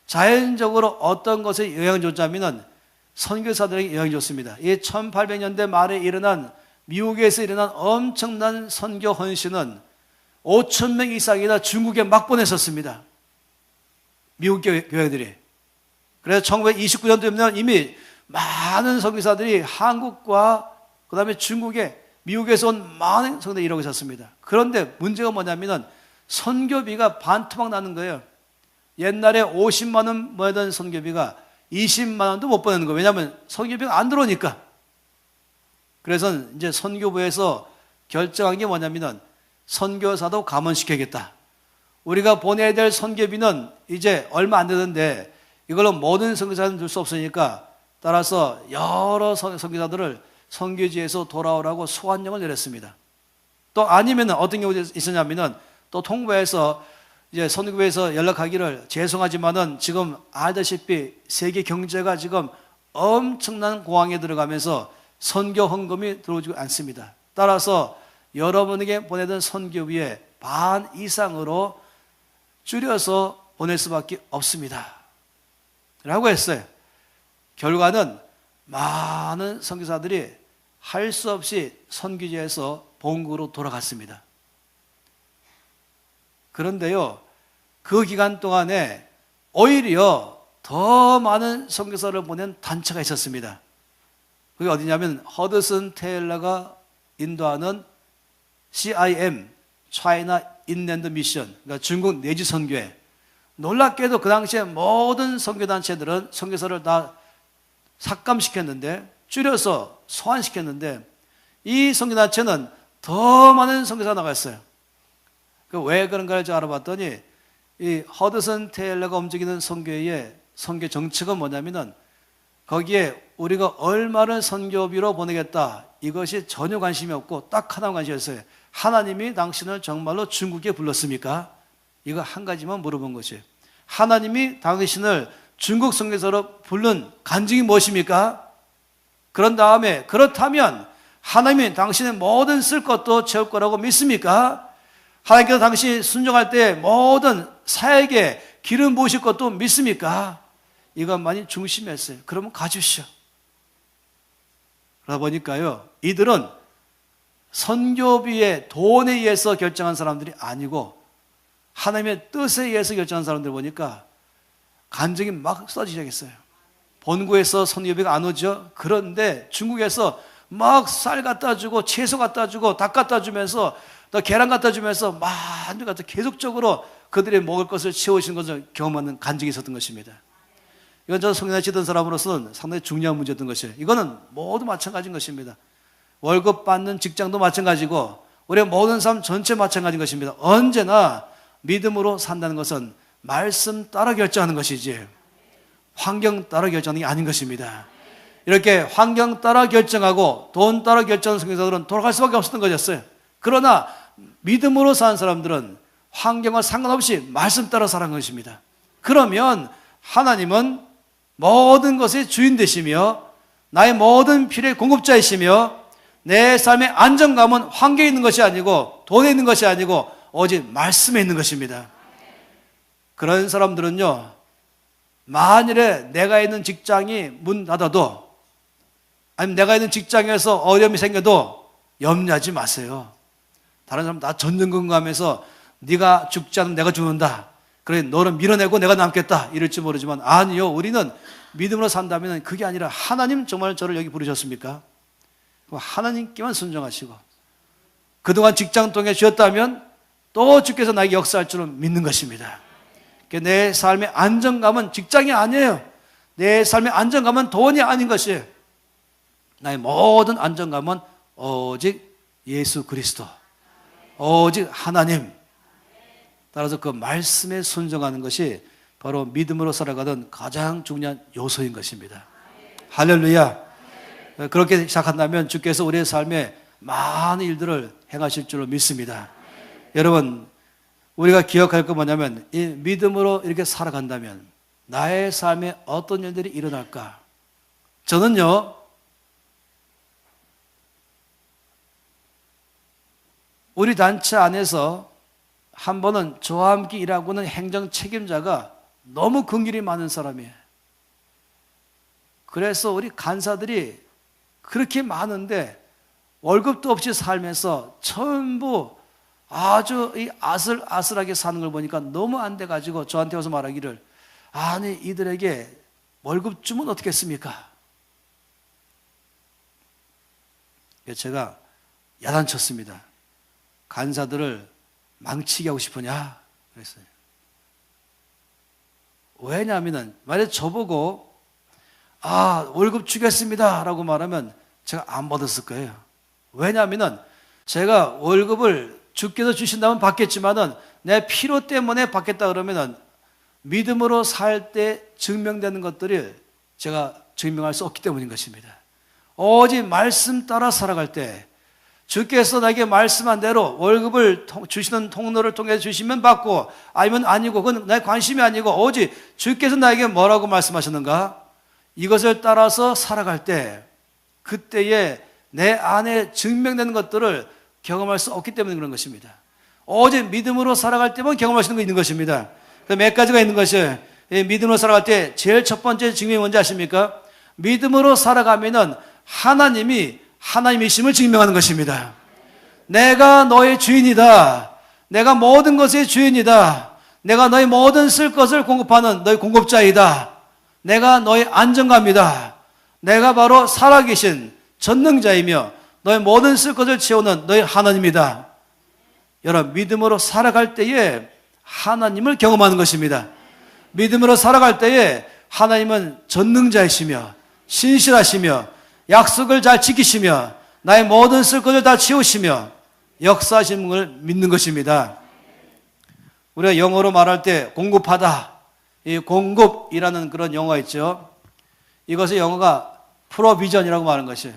Speaker 1: 자연적으로 어떤 것에 영향을 줬냐면은 선교사들에게 영향을 줬습니다. 이 1800년대 말에 일어난 미국에서 일어난 엄청난 선교 헌신은 5,000명 이상이나 중국에 막 보냈었습니다. 미국 교회들이. 그래서 1929년도에는 이미 많은 선교사들이 한국과 그 다음에 중국에 미국에서 온 많은 성도들이 이러고 있었습니다. 그런데 문제가 뭐냐면은 선교비가 반토막 나는 거예요. 옛날에 50만 원 모였던 선교비가 20만 원도 못 보내는 거예요. 왜냐하면 선교비가 안 들어오니까. 그래서 이제 선교부에서 결정한 게 뭐냐면은 선교사도 감원시켜야겠다. 우리가 보내야 될 선교비는 이제 얼마 안 되는데 이걸로 모든 선교사는 줄 수 없으니까 따라서 여러 선교사들을 선교지에서 돌아오라고 소환령을 내렸습니다. 또 아니면 어떤 경우도 있었냐면은 또 통보해서 이제 선교부에서 연락하기를 죄송하지만은 지금 알다시피 세계 경제가 지금 엄청난 공황에 들어가면서 선교 헌금이 들어오지 않습니다. 따라서 여러분에게 보내던 선교비의 반 이상으로 줄여서 보낼 수밖에 없습니다. 라고 했어요. 결과는 많은 선교사들이 할 수 없이 선교지에서 본국으로 돌아갔습니다. 그런데요, 그 기간 동안에 오히려 더 많은 선교사를 보낸 단체가 있었습니다. 그게 어디냐면 허드슨 테일러가 인도하는 CIM, China Inland Mission, 그러니까 중국 내지 선교회. 놀랍게도 그 당시에 모든 선교단체들은 선교사를 다 삭감시켰는데, 줄여서 소환시켰는데, 이 선교단체는 더 많은 선교사가 나갔어요. 왜 그런가를 알아봤더니 이 허드슨 테일러가 움직이는 선교회의 선교 정책은 뭐냐면은 거기에 우리가 얼마를 선교비로 보내겠다, 이것이 전혀 관심이 없고 딱 하나 관심이었어요. 하나님이 당신을 정말로 중국에 불렀습니까? 이거 한 가지만 물어본 것이에요. 하나님이 당신을 중국 선교사로 부른 간증이 무엇입니까? 그런 다음에 그렇다면 하나님이 당신의 모든 쓸 것도 채울 거라고 믿습니까? 하나님께서 당신이 순종할 때 모든 사역에 기름 부으실 것도 믿습니까? 이것만이 중심이었어요. 그러면 가주시오. 그러다 보니까요, 이들은 선교비의 돈에 의해서 결정한 사람들이 아니고 하나님의 뜻에 의해서 결정한 사람들 보니까 간증이 막 쏟아지기 시작했어요. 본국에서 선교비가 안 오죠. 그런데 중국에서 막 쌀 갖다 주고 채소 갖다 주고 닭 갖다 주면서 또 계란 갖다 주면서 많은 갖다 계속적으로 그들의 먹을 것을 채우시는 것을 경험하는 간증이 있었던 것입니다. 이건 저 성경에 치던 사람으로서는 상당히 중요한 문제였던 것이에요. 이거는 모두 마찬가지인 것입니다. 월급 받는 직장도 마찬가지고 우리의 모든 삶 전체 마찬가지인 것입니다. 언제나 믿음으로 산다는 것은 말씀 따라 결정하는 것이지 환경 따라 결정하는 게 아닌 것입니다. 이렇게 환경 따라 결정하고 돈 따라 결정하는 선교사들은 돌아갈 수밖에 없었던 것이었어요. 그러나 믿음으로 사는 사람들은 환경과 상관없이 말씀 따라 살아간 것입니다. 그러면 하나님은 모든 것의 주인 되시며 나의 모든 필요의 공급자이시며 내 삶의 안정감은 환경에 있는 것이 아니고 돈에 있는 것이 아니고 오직 말씀에 있는 것입니다. 그런 사람들은요, 만일에 내가 있는 직장이 문 닫아도 아니면 내가 있는 직장에서 어려움이 생겨도 염려하지 마세요. 다른 사람 나 전전긍긍 하면서 네가 죽지 않으면 내가 죽는다, 그래 너를 밀어내고 내가 남겠다 이럴지 모르지만 아니요, 우리는 믿음으로 산다면 그게 아니라 하나님 정말 저를 여기 부르셨습니까? 하나님께만 순종하시고 그동안 직장 통해 주셨다면 또 주께서 나에게 역사할 줄은 믿는 것입니다. 내 삶의 안정감은 직장이 아니에요. 내 삶의 안정감은 돈이 아닌 것이에요. 나의 모든 안정감은 오직 예수 그리스도, 오직 하나님. 따라서 그 말씀에 순종하는 것이 바로 믿음으로 살아가던 가장 중요한 요소인 것입니다. 할렐루야. 그렇게 시작한다면 주께서 우리의 삶에 많은 일들을 행하실 줄로 믿습니다. 여러분, 우리가 기억할 것 뭐냐면 이 믿음으로 이렇게 살아간다면 나의 삶에 어떤 일들이 일어날까? 저는요, 우리 단체 안에서 한 번은 저와 함께 일하고 있는 행정 책임자가 너무 긍휼이 많은 사람이에요. 그래서 우리 간사들이 그렇게 많은데 월급도 없이 살면서 전부 아주 이 아슬아슬하게 사는 걸 보니까 너무 안 돼가지고 저한테 와서 말하기를, 아니 이들에게 월급 주면 어떻겠습니까? 제가 야단쳤습니다. 간사들을 망치게 하고 싶으냐? 그랬어요. 왜냐하면 만약에 저보고 월급 주겠습니다 라고 말하면 제가 안 받았을 거예요. 왜냐하면 제가 월급을 주께서 주신다면 받겠지만은 내 필요 때문에 받겠다 그러면은 믿음으로 살 때 증명되는 것들을 제가 증명할 수 없기 때문인 것입니다. 오직 말씀 따라 살아갈 때 주께서 나에게 말씀한 대로 월급을 주시는 통로를 통해 주시면 받고 아니면 아니고 그건 나의 관심이 아니고 오직 주께서 나에게 뭐라고 말씀하셨는가? 이것을 따라서 살아갈 때 그때에 내 안에 증명되는 것들을 경험할 수 없기 때문에 그런 것입니다. 오직 믿음으로 살아갈 때만 경험할 수 있는 거 있는 것입니다. 몇 가지가 있는 것이에요. 믿음으로 살아갈 때 제일 첫 번째 증명이 뭔지 아십니까? 믿음으로 살아가면은 하나님이심을 증명하는 것입니다. 내가 너의 주인이다. 내가 모든 것의 주인이다. 내가 너의 모든 쓸 것을 공급하는 너의 공급자이다. 내가 너의 안정감이다. 내가 바로 살아계신 전능자이며 너의 모든 쓸 것을 채우는 너의 하나님이다. 여러분, 믿음으로 살아갈 때에 하나님을 경험하는 것입니다. 믿음으로 살아갈 때에 하나님은 전능자이시며 신실하시며 약속을 잘 지키시며 나의 모든 쓸 것을 다 채우시며 역사하시는 걸 믿는 것입니다. 우리가 영어로 말할 때 공급하다, 이 공급이라는 그런 영어가 있죠. 이것의 영어가 프로비전이라고 말하는 것이에요.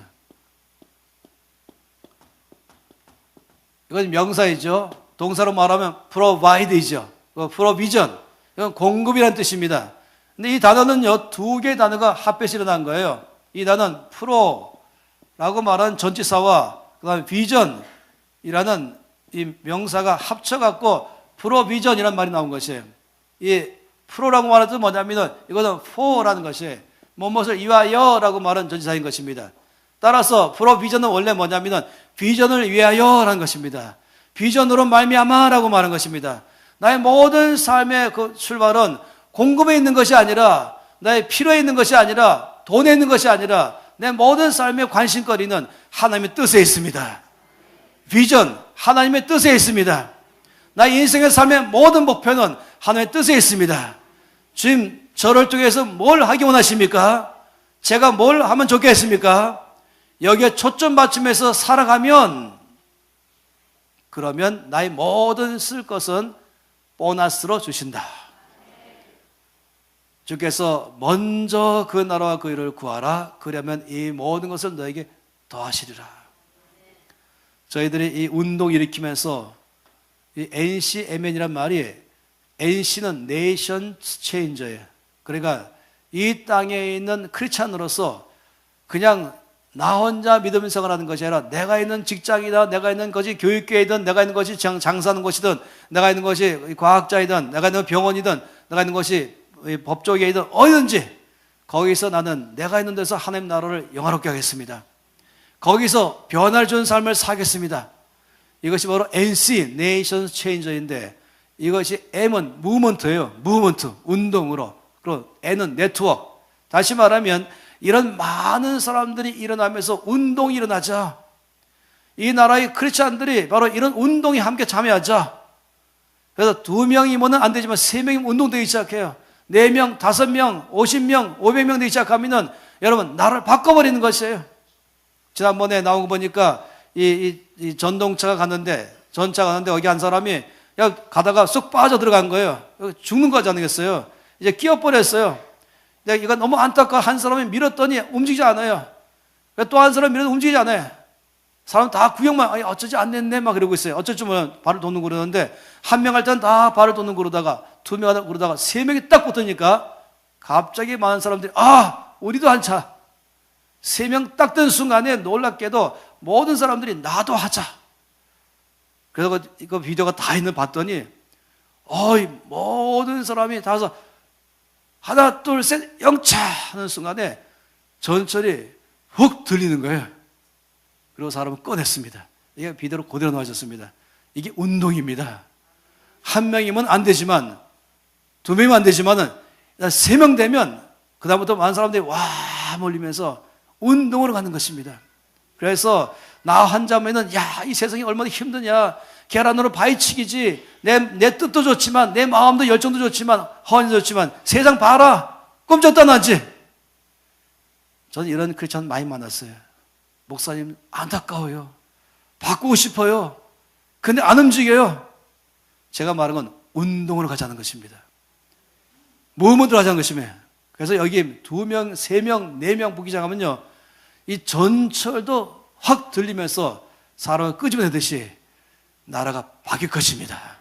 Speaker 1: 이건 명사이죠. 동사로 말하면 provide이죠. 프로비전, 이건 공급이라는 뜻입니다. 근데 이 단어는요, 두 개의 단어가 합해서 일어난 거예요. 이 단어는 프로라고 말하는 전치사와 그 다음에 비전이라는 이 명사가 합쳐갖고 프로비전이라는 말이 나온 것이에요. 이 프로라고 말하는 뜻은 뭐냐면 이거는 for라는 것이 무엇을 위하여라고 말하는 전치사인 것입니다. 따라서 프로비전은 원래 뭐냐면 비전을 위하여라는 것입니다. 비전으로 말미암아라고 말하는 것입니다. 나의 모든 삶의 그 출발은 공급에 있는 것이 아니라 나의 필요에 있는 것이 아니라 돈에 있는 것이 아니라 내 모든 삶의 관심거리는 하나님의 뜻에 있습니다. 비전, 하나님의 뜻에 있습니다. 나의 인생의 삶의 모든 목표는 하나님의 뜻에 있습니다. 주님, 저를 통해서 뭘 하기 원하십니까? 제가 뭘 하면 좋겠습니까? 여기에 초점 맞춤해서 살아가면 그러면 나의 모든 쓸 것은 보너스로 주신다. 주께서 먼저 그 나라와 그 일을 구하라. 그러면 이 모든 것을 너에게 더하시리라. 저희들이 이 운동 일으키면서 이 NCMN이란 말이 NC는 네이션 체인저예요. 그러니까 이 땅에 있는 크리스찬으로서 그냥 나 혼자 믿음 생활하는 것이 아니라 내가 있는 직장이다, 내가 있는 것이 교육계이든, 내가 있는 것이 장사하는 곳이든, 내가 있는 것이 과학자이든, 내가 있는 병원이든, 내가 있는 것이 법조계이든 어디든지 거기서 나는 내가 있는 데서 하나님 나라를 영화롭게 하겠습니다. 거기서 변화를 주는 삶을 살겠습니다. 이것이 바로 NC, Nation Changer인데 이것이 M은 무브먼트예요. 무브먼트, 운동으로. 그리고 N은 네트워크. 다시 말하면 이런 많은 사람들이 일어나면서 운동이 일어나자. 이 나라의 크리스찬들이 바로 이런 운동에 함께 참여하자. 그래서 2명이면 안 되지만 3명이 운동되기 시작해요. 4명, 5명, 50명, 500명 되기 시작하면은 여러분 나라를 바꿔버리는 것이에요. 지난번에 나온 거 보니까 이 전차가 갔는데 여기 한 사람이 가다가 쑥 빠져 들어간 거예요. 죽는 거지 않겠어요? 이제 끼어버렸어요. 근데 이거 너무 안타까워. 한 사람이 밀었더니 움직이지 않아요. 또 한 사람이 밀어도 움직이지 않아요. 사람 다 구경만, 어쩌지 안 됐네 막 그러고 있어요. 어쩔 줄 몰라 발을 도는 그러는데 한 명 할 때는 다 발을 도는 그러다가 2명 하다 그러다가 3명이 딱 붙으니까 갑자기 많은 사람들이 우리도 한 차. 3명 딱 든 순간에 놀랍게도 모든 사람들이 나도 하자. 그래서 그 비디오가 다 있는 봤더니 모든 사람이 다 해서 하나 둘 셋 영차 하는 순간에 전철이 훅 들리는 거예요. 그리고 사람은 꺼냈습니다. 이게 비디오로 그대로 나와졌습니다. 이게 운동입니다. 한 명이면 안 되지만 2명이면 안 되지만은 3명 되면 그다음부터 많은 사람들이 와 몰리면서 운동으로 가는 것입니다. 그래서 나 한자면은 야, 이 세상이 얼마나 힘드냐. 계란으로 바위치기지. 내 뜻도 좋지만, 내 마음도 열정도 좋지만, 헌신도 좋지만, 세상 봐라. 꼼짝도 안 하지. 저는 이런 크리스찬 많이 만났어요. 목사님, 안타까워요. 바꾸고 싶어요. 근데 안 움직여요. 제가 말한 건 운동으로 가자는 것입니다. 무음으로 하자는 것이며. 그래서 여기 2명, 3명, 4명 부기장하면요, 이 전철도 확 들리면서 사람을 끄집어내듯이 나라가 바뀔 것입니다.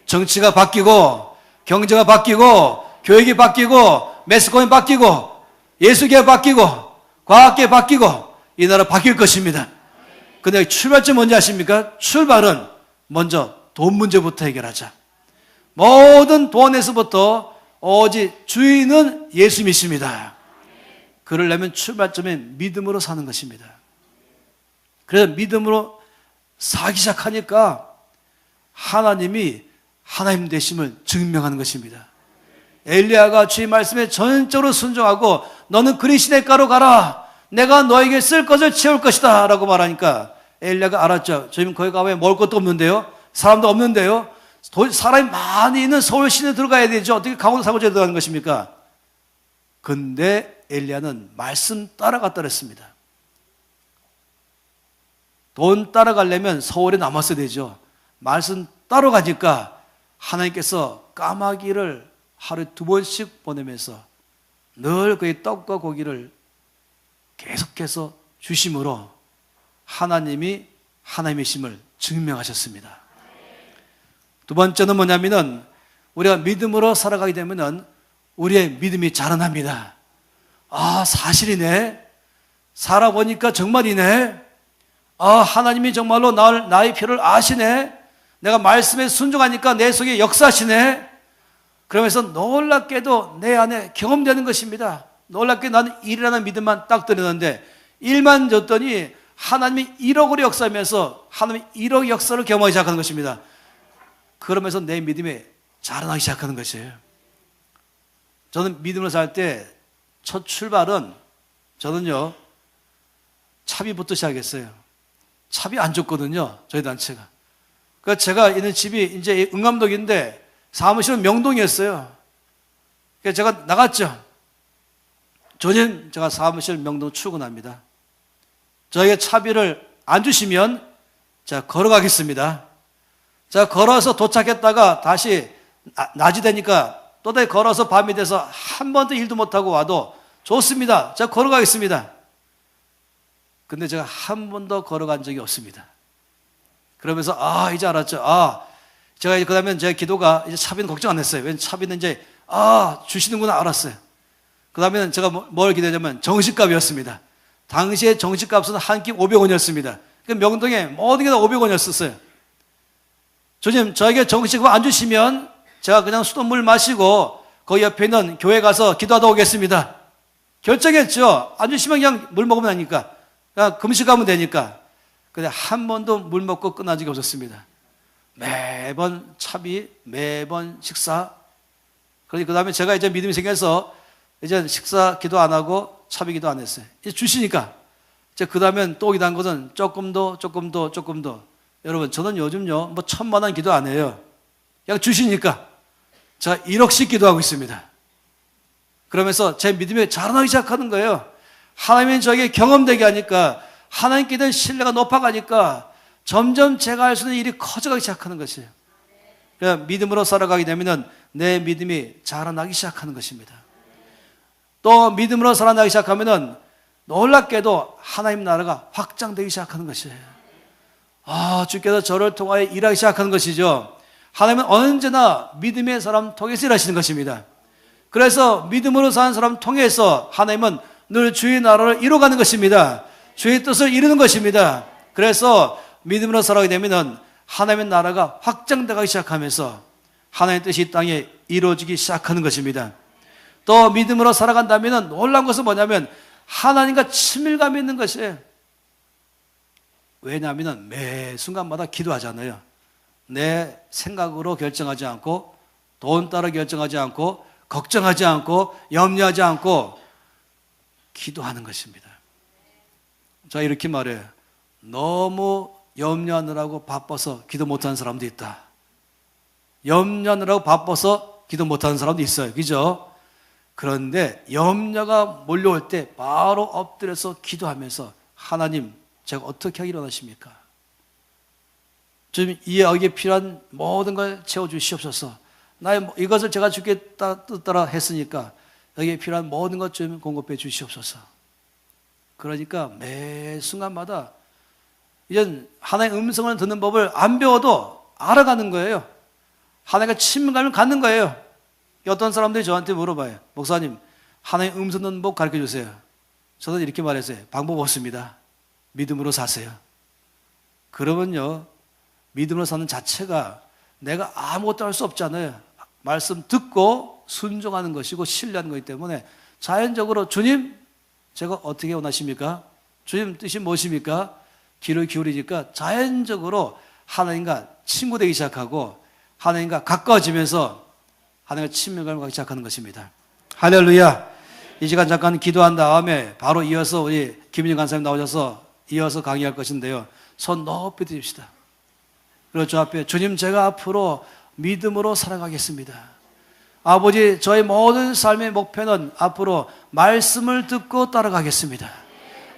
Speaker 1: 정치가 바뀌고, 경제가 바뀌고, 교육이 바뀌고, 매스컴이 바뀌고, 예술계가 바뀌고, 과학계 바뀌고, 이 나라 바뀔 것입니다. 근데 출발점 뭔지 아십니까? 출발은 먼저 돈 문제부터 해결하자. 모든 돈에서부터 오직 주인은 예수님이십니다. 그러려면 출발점은 믿음으로 사는 것입니다. 그래서 믿음으로 살기 시작하니까 하나님이 하나님 되심을 증명하는 것입니다. 엘리야가 주의 말씀에 전적으로 순종하고 너는 그리 시냇가로 가라. 내가 너에게 쓸 것을 채울 것이다 라고 말하니까 엘리야가 알았죠. 저희는 거기 가면 먹을 것도 없는데요. 사람도 없는데요. 사람이 많이 있는 서울 시내에 들어가야 되죠. 어떻게 강원도 사고지에 들어가는 것입니까? 근데 엘리야는 말씀 따라갔다 그랬습니다. 돈 따라가려면 서울에 남았어야 되죠. 말씀 따라가니까 하나님께서 까마귀를 하루에 2번씩 보내면서 늘 그의 떡과 고기를 계속해서 주심으로 하나님이 하나님이심을 증명하셨습니다. 두 번째는 뭐냐면은 우리가 믿음으로 살아가게 되면은 우리의 믿음이 자라납니다. 아, 사실이네. 살아보니까 정말이네. 아, 하나님이 정말로 나의 필요를 아시네. 내가 말씀에 순종하니까 내 속에 역사하시네. 그러면서 놀랍게도 내 안에 경험되는 것입니다. 놀랍게 나는 1이라는 믿음만 딱 드렸는데 1만 줬더니 하나님이 1억으로 역사하면서 하나님이 1억 역사를 경험하기 시작하는 것입니다. 그러면서 내 믿음이 자라나기 시작하는 것이에요. 저는 믿음으로 살 때 첫 출발은 저는요, 차비부터 시작했어요. 차비 안 줬거든요, 저희 단체가. 그러니까 제가 있는 집이 이제 응암동인데 사무실은 명동이었어요. 그래서 제가 나갔죠. 저는 제가 사무실 명동 출근합니다. 저에게 차비를 안 주시면 제가 걸어가겠습니다. 제가 걸어서 도착했다가 다시 낮이 되니까 또다시 걸어서 밤이 돼서 한 번도 일도 못하고 와도 좋습니다. 제가 걸어가겠습니다. 근데 제가 한 번도 걸어간 적이 없습니다. 그러면서 이제 알았죠. 제가 그 다음에 제 기도가 이제 차비는 걱정 안 했어요. 왜냐면 차비는 이제 주시는구나 알았어요. 그 다음에는 제가 뭘 기대냐면 정식값이었습니다. 당시에 정식값은 한 끼 500원이었습니다. 명동에 모든 게 다 500원이었었어요. 주님, 저에게 정식값 안 주시면 제가 그냥 수돗물 마시고 거기 옆에 있는 교회 가서 기도하다 오겠습니다. 결정했죠. 안 주시면 그냥 물 먹으면 되니까. 그냥 금식하면 되니까. 근데 한 번도 물 먹고 끝난 적이 없었습니다. 매번 차비, 매번 식사. 그러니 그 다음에 제가 이제 믿음이 생겨서 이제 식사 기도 안 하고 차비 기도 안 했어요. 이제 주시니까. 이제 그 다음엔 또 기도한 것은 조금 더. 여러분, 저는 요즘요, 1,000만 원 기도 안 해요. 그냥 주시니까. 제가 1억씩 기도하고 있습니다. 그러면서 제 믿음이 자라나기 시작하는 거예요. 하나님이 저에게 경험되게 하니까, 하나님께 대한 신뢰가 높아가니까, 점점 제가 할 수 있는 일이 커져가기 시작하는 것이에요. 그러니까 믿음으로 살아가게 되면 내 믿음이 자라나기 시작하는 것입니다. 또 믿음으로 살아나기 시작하면 놀랍게도 하나님 나라가 확장되기 시작하는 것이에요. 주께서 저를 통하여 일하기 시작하는 것이죠. 하나님은 언제나 믿음의 사람 통해서 일하시는 것입니다. 그래서 믿음으로 사는 사람 통해서 하나님은 늘 주의 나라를 이루어가는 것입니다. 주의 뜻을 이루는 것입니다. 그래서 믿음으로 살아가게 되면 하나님의 나라가 확장되기 시작하면서 하나님의 뜻이 이 땅에 이루어지기 시작하는 것입니다. 또 믿음으로 살아간다면 놀라운 것은 뭐냐면 하나님과 친밀감이 있는 것이에요. 왜냐하면 매 순간마다 기도하잖아요. 내 생각으로 결정하지 않고 돈 따라 결정하지 않고 걱정하지 않고 염려하지 않고 기도하는 것입니다. 자, 이렇게 말해요. 너무 염려하느라고 바빠서 기도 못하는 사람도 있다. 염려하느라고 바빠서 기도 못하는 사람도 있어요. 그죠? 그런데 염려가 몰려올 때 바로 엎드려서 기도하면서 하나님, 제가 어떻게 하기를 원하십니까? 주님, 이 여기에 필요한 모든 걸 채워주시옵소서. 나의 이것을 제가 주겠다 뜻따라 했으니까 여기에 필요한 모든 것 좀 공급해 주시옵소서. 그러니까 매 순간마다 이젠 하나님의 음성을 듣는 법을 안 배워도 알아가는 거예요. 하나님과 친밀감을 갖는 거예요. 어떤 사람들이 저한테 물어봐요. 목사님, 하나님의 음성 듣는 법 가르쳐 주세요. 저는 이렇게 말했어요. 방법 없습니다. 믿음으로 사세요. 그러면요, 믿음으로 사는 자체가 내가 아무것도 할 수 없잖아요. 말씀 듣고 순종하는 것이고 신뢰하는 것이기 때문에 자연적으로 주님, 제가 어떻게 원하십니까? 주님 뜻이 무엇입니까? 귀를 기울이니까 자연적으로 하나님과 친구 되기 시작하고 하나님과 가까워지면서 하나님과 친밀감을 갖기 시작하는 것입니다. 할렐루야. 이 시간 잠깐 기도한 다음에 바로 이어서 우리 김인영 간사님 나오셔서 이어서 강의할 것인데요. 손 높이 드립시다. 그리고 저 앞에 주님, 제가 앞으로 믿음으로 살아가겠습니다. 아버지, 저의 모든 삶의 목표는 앞으로 말씀을 듣고 따라가겠습니다.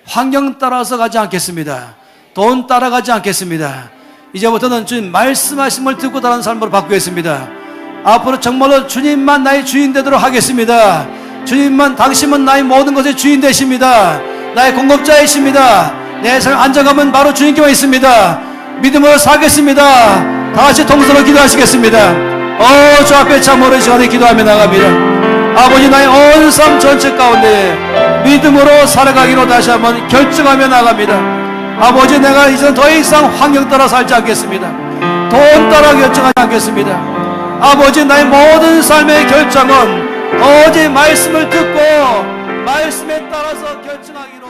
Speaker 1: 환경 따라서 가지 않겠습니다. 돈 따라가지 않겠습니다. 이제부터는 주님 말씀하심을 듣고 따르는 삶으로 바꾸겠습니다. 앞으로 정말로 주님만 나의 주인 되도록 하겠습니다. 주님만, 당신은 나의 모든 것의 주인 되십니다. 나의 공급자이십니다. 내 삶 안정감은 바로 주님께만 있습니다. 믿음으로 살겠습니다. 다 같이 통성으로 기도하시겠습니다. 저 앞에 참 오랜 시간에 기도하며 나갑니다. 아버지, 나의 온 삶 전체 가운데 믿음으로 살아가기로 다시 한번 결정하며 나갑니다. 아버지, 내가 이제 더 이상 환경 따라 살지 않겠습니다. 돈 따라 결정하지 않겠습니다. 아버지, 나의 모든 삶의 결정은 오직 말씀을 듣고 말씀에 따라서 결정하기로